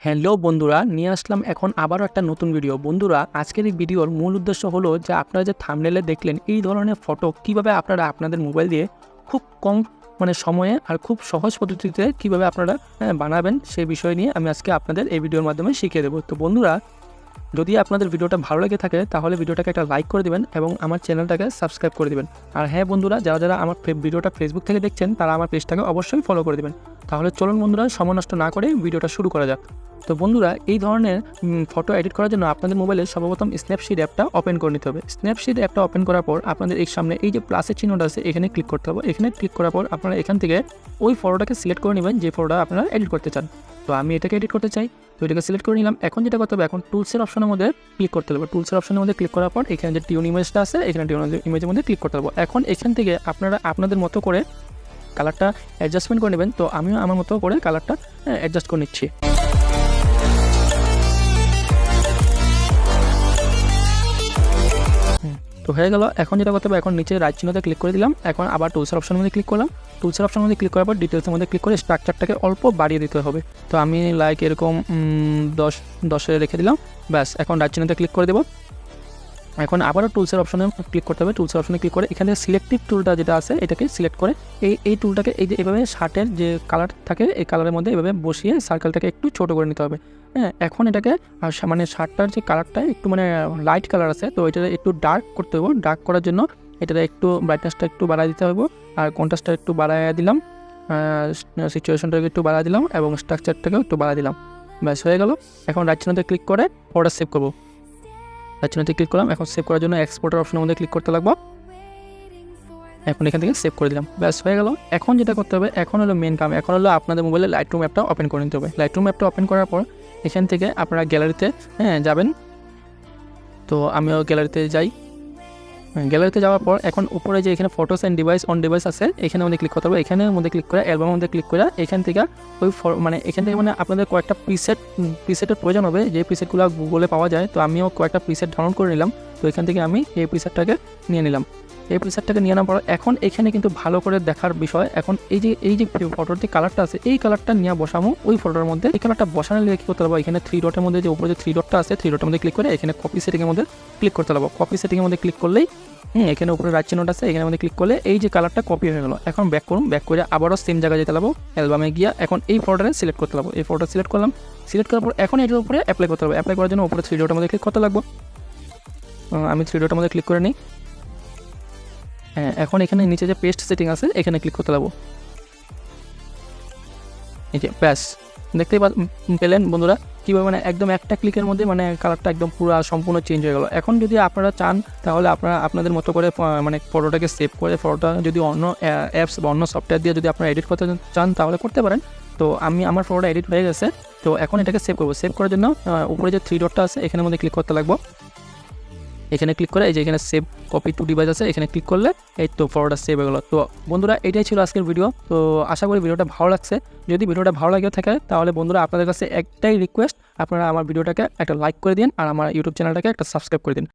Hello বন্ধুরা, নিয়ে আসলাম এখন আবারও একটা নতুন ভিডিও। বন্ধুরা, আজকের এই ভিডিওর মূল উদ্দেশ্য হলো যে আপনারা যে থাম্বনেলে দেখলেন এই ধরনের ফটো কিভাবে আপনারা আপনাদের মোবাইল দিয়ে খুব কম সময়ে আর খুব সহজ পদ্ধতিতে কিভাবে আপনারা বানাবেন সেই বিষয় নিয়ে আমি আজকে আপনাদের এই ভিডিওর মাধ্যমে শিখিয়ে দেবো। তো বন্ধুরা, যদি আপনাদের ভিডিওটা ভালো লেগে থাকে তাহলে ভিডিওটাকে একটা লাইক করে দিবেন এবং আমার চ্যানেলটাকে সাবস্ক্রাইব করে দিবেন। আর হ্যাঁ বন্ধুরা, যারা যারা আমার ভিডিওটা ফেসবুক থেকে দেখছেন তারা আমার পেজটাকে অবশ্যই ফলো করে দিবেন। তাহলে চলুন বন্ধুরা, সময় নষ্ট না করে ভিডিওটা শুরু করা যাক। তো বন্ধুরা, এই ধরনের ফটো এডিট করার জন্য আপনাদের মোবাইলে সর্বপ্রথম স্ন্যাপশিট অ্যাপটা ওপেন করে নিতে হবে। স্ন্যাপশিট অ্যাপটা ওপেন করার পর আপনাদের এই সামনে এই যে প্লাসের চিহ্নটা আছে এখানে ক্লিক করতে হবে। এখানে ক্লিক করার পর আপনারা এখান থেকে ওই ফটোটাকে সিলেক্ট করে নেবেন যে ফটোটা আপনারা এডিট করতে চান। তো আমি এটাকে এডিট করতে চাই, তো এটাকে সিলেক্ট করে নিলাম। এখন যেটা করতে হবে, এখন টুলসের অপশনের মধ্যে ক্লিক করতে হবে। টুলসের অপশনের মধ্যে ক্লিক করার পর এখানে যে টিউন ইমেজটা আছে এখানে টিউন ইমেজের মধ্যে ক্লিক করতে হবে। এখন এখান থেকে আপনারা আপনাদের মতো করে কালারটা অ্যাডজাস্টমেন্ট করে নেবেন। তো আমিও আমার মতো করে কালারটা অ্যাডজাস্ট করে নিচ্ছি। তো হয়ে গেল। এখন যেটা করতে হবে, এখন নিচে রাইট চিহ্নতে ক্লিক করে দিলাম। এখন আবার টুলসের অপশনের মধ্যে ক্লিক করলাম। টুলসের অপশনের মধ্যে ক্লিক করার পর ডিটেলসের মধ্যে ক্লিক করে স্ট্রাকচারটাকে অল্প বাড়িয়ে দিতে হবে। তো আমি লাইক এরকম 10 রেখে দিলাম। ব্যাস, এখন রাইট চিহ্নতে ক্লিক করে দেবো। এখন আবারও টুলসের অপশনে ক্লিক করতে হবে। টুলসের অপশনে ক্লিক করে এখানে সিলেক্টিভ টুলটা যেটা আছে এটাকে সিলেক্ট করে এই টুলটাকে এই যে এভাবে শার্টের যে কালার থাকে এই কালারের মধ্যে এভাবে বসিয়ে সার্কেলটাকে একটু ছোটো করে নিতে হবে। হ্যাঁ, এখন এটাকে শার্টটার যে কালারটা একটু লাইট কালার আছে, তো এটা একটু ডার্ক করতে হবে। ডার্ক করার জন্য এটাতে একটু ব্রাইটনেসটা একটু বাড়ায় দিতে হবে আর কন্ট্রাস্টটা একটু বাড়ায় দিলাম, সিচুয়েশনটাকে একটু বাড়ায় দিলাম এবং স্ট্রাকচারটাকেও একটু বাড়ায় দিলাম। ব্যাস, হয়ে গেল। এখন রাইট চিহ্নতে ক্লিক করে ফটোটা সেভ করবো। রাইট চিহ্নতে ক্লিক করলাম। এখন সেভ করার জন্য এক্সপোর্টার অপশনের মধ্যে ক্লিক করতে লাগবো। এখন এখান থেকে সেভ করে দিলাম। ব্যাস, হয়ে গেল। এখন যেটা করতে হবে, এখন হলো মেন কাম। এখন হলো আপনাদের মোবাইলে লাইটরুম অ্যাপটা ওপেন করে নিতে হবে। লাইটরুম অ্যাপটা ওপেন করার পর এখান থেকে আপনারা গ্যালারিতে যাবেন। তো আমিও গ্যালারিতে যাই। গ্যালারিতে যাওয়ার পর এখন উপরে যে এখানে photos and device on device আছে এখানে মধ্যে ক্লিক করতে হবে। এখানের মধ্যে ক্লিক করে অ্যালবামের মধ্যে ক্লিক করে এখান থেকে ওই এখান থেকে আপনাদের কয়েকটা প্রিসেটের প্রয়োজন হবে, যে প্রিসেটগুলো গুগলে পাওয়া যায়। তো আমিও কয়েকটা প্রিসেট ডাউনলোড করে নিলাম। তো এখান থেকে আমি এই প্রিসেটটাকে নিয়ে নিলাম। এই প্রিসেটটাকে নিয়ে নেওয়ার পর এখন এখানে কিন্তু ভালো করে দেখার বিষয়, এখন এই যে ফটোর যে কালারটা আছে এই কালারটা নিয়ে বসাবো ওই ফটোর মধ্যে। এই কালারটা বসানোর লিগে কী করতে পারবো, এখানে 3 ডটের মধ্যে যে উপরে যে 3 ডটটা আছে 3 ডটের মধ্যে ক্লিক করে এখানে কপি সেটিংয়ের মধ্যে ক্লিক করতে পারবো। কপি সেটিংয়ের মধ্যে ক্লিক করলেই এখানে উপরে রাইট চিহ্নটা আছে এখানে মধ্যে ক্লিক করলে এই যে কালারটা কপি হয়ে গেল। এখন ব্যাক করুন, ব্যাক করে আবারও সেম জায়গায় যেতে লাগবো, অ্যালবামে গিয়ে এখন এই ফটোটা সিলেক্ট করতে লাগবো। এই ফটোটা সিলেক্ট করলাম। সিলেক্ট করার পর এখন এটার উপরে অ্যাপ্লাই করতে হবে। অ্যাপ্লাই করার জন্য উপরে 3 ডটের মধ্যে ক্লিক করতে লাগবো। আমি 3 ডটের মধ্যে ক্লিক করে নিই। হ্যাঁ, এখন এখানে নিচে যে পেস্ট সেটিং আছে এখানে ক্লিক করতে লাগবো। এই যে ব্যাস, দেখতেই পেলেন বন্ধুরা কীভাবে একদম একটা ক্লিকের মধ্যে কালারটা একদম পুরো সম্পূর্ণ চেঞ্জ হয়ে গেল। এখন যদি আপনারা চান তাহলে আপনারা আপনাদের মতো করে ফটোটাকে সেভ করে ফটোটা যদি অন্য অ্যাপস বা অন্য সফটওয়্যার দিয়ে যদি আপনারা এডিট করতে চান তাহলে করতে পারেন। তো আমার ফটোটা এডিট হয়ে গেছে। তো এখন এটাকে সেভ করবো। সেভ করার জন্য উপরে যে 3 ডটটা আছে এখানের মধ্যে ক্লিক করতে লাগবো। এখানে ক্লিক করে এই যে এখানে সেভ কপি টু ডিভাইস আছে এখানে ক্লিক করলে এই তো ফটোটা সেভ হয়ে গেলো। তো বন্ধুরা, এটাই ছিল আজকের ভিডিও। তো আশা করি ভিডিওটা ভালো লাগছে। যদি ভিডিওটা ভালো লাগে থাকে তাহলে বন্ধুরা আপনাদের কাছে একটাই রিকোয়েস্ট, আপনারা আমার ভিডিওটাকে একটা লাইক করে দিন আর আমার ইউটিউব চ্যানেলটাকে একটা সাবস্ক্রাইব করে দিন।